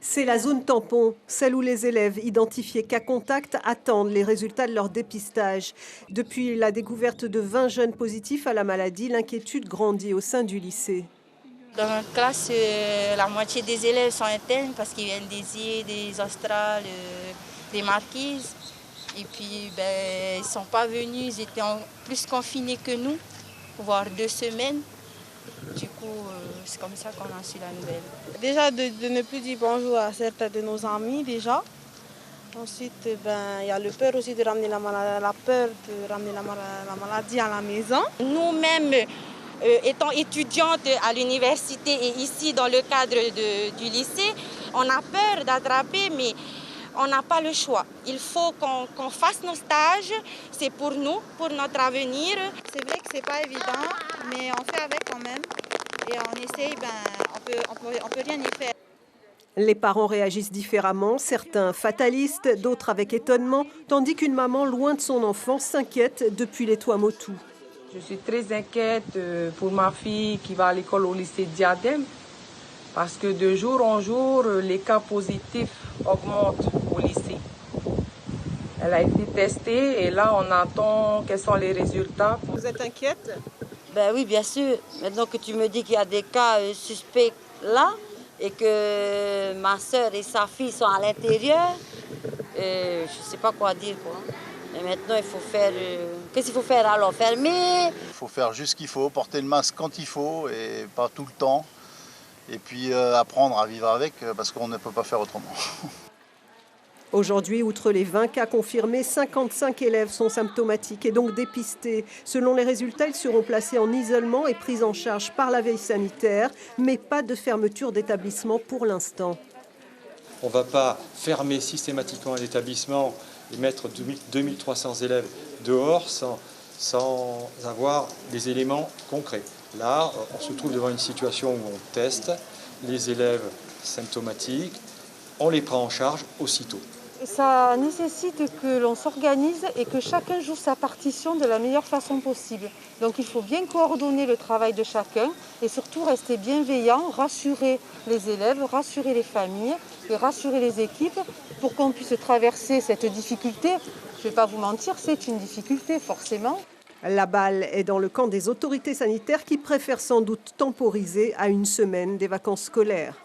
C'est la zone tampon, celle où les élèves identifiés cas contact attendent les résultats de leur dépistage. Depuis la découverte de 20 jeunes positifs à la maladie, l'inquiétude grandit au sein du lycée. Dans notre classe, la moitié des élèves sont internes parce qu'ils viennent des îles, des Australes, des Marquises. Et puis, ils ne sont pas venus, ils étaient plus confinés que nous, voire 2 semaines. Du coup, c'est comme ça qu'on a su la nouvelle. Déjà, de ne plus dire bonjour à certains de nos amis, déjà. Ensuite, il y a le peur aussi de ramener la maladie à la maison. Nous-mêmes, étant étudiantes à l'université et ici dans le cadre du lycée, on a peur d'attraper, mais on n'a pas le choix. Il faut qu'on fasse nos stages, c'est pour nous, pour notre avenir. C'est vrai que c'est pas évident, mais on fait avec quand même. Et on essaye, on peut rien y faire. Les parents réagissent différemment, certains fatalistes, d'autres avec étonnement, tandis qu'une maman loin de son enfant s'inquiète depuis les Tuamotu. Je suis très inquiète pour ma fille qui va à l'école au lycée Diadème parce que de jour en jour, les cas positifs augmentent au lycée. Elle a été testée et là, on attend quels sont les résultats. Vous êtes inquiète? Oui, bien sûr. Maintenant que tu me dis qu'il y a des cas suspects là et que ma soeur et sa fille sont à l'intérieur, je ne sais pas quoi dire, quoi. Et maintenant, il faut faire... Qu'est-ce qu'il faut faire alors? Fermer? Il faut faire juste ce qu'il faut, porter le masque quand il faut et pas tout le temps. Et puis apprendre à vivre avec parce qu'on ne peut pas faire autrement. Aujourd'hui, outre les 20 cas confirmés, 55 élèves sont symptomatiques et donc dépistés. Selon les résultats, ils seront placés en isolement et pris en charge par la veille sanitaire, mais pas de fermeture d'établissement pour l'instant. On ne va pas fermer systématiquement un établissement et mettre 2300 élèves dehors sans avoir des éléments concrets. Là, on se trouve devant une situation où on teste les élèves symptomatiques, on les prend en charge aussitôt. Ça nécessite que l'on s'organise et que chacun joue sa partition de la meilleure façon possible. Donc il faut bien coordonner le travail de chacun et surtout rester bienveillant, rassurer les élèves, rassurer les familles et rassurer les équipes pour qu'on puisse traverser cette difficulté. Je ne vais pas vous mentir, c'est une difficulté forcément. La balle est dans le camp des autorités sanitaires qui préfèrent sans doute temporiser à une semaine des vacances scolaires.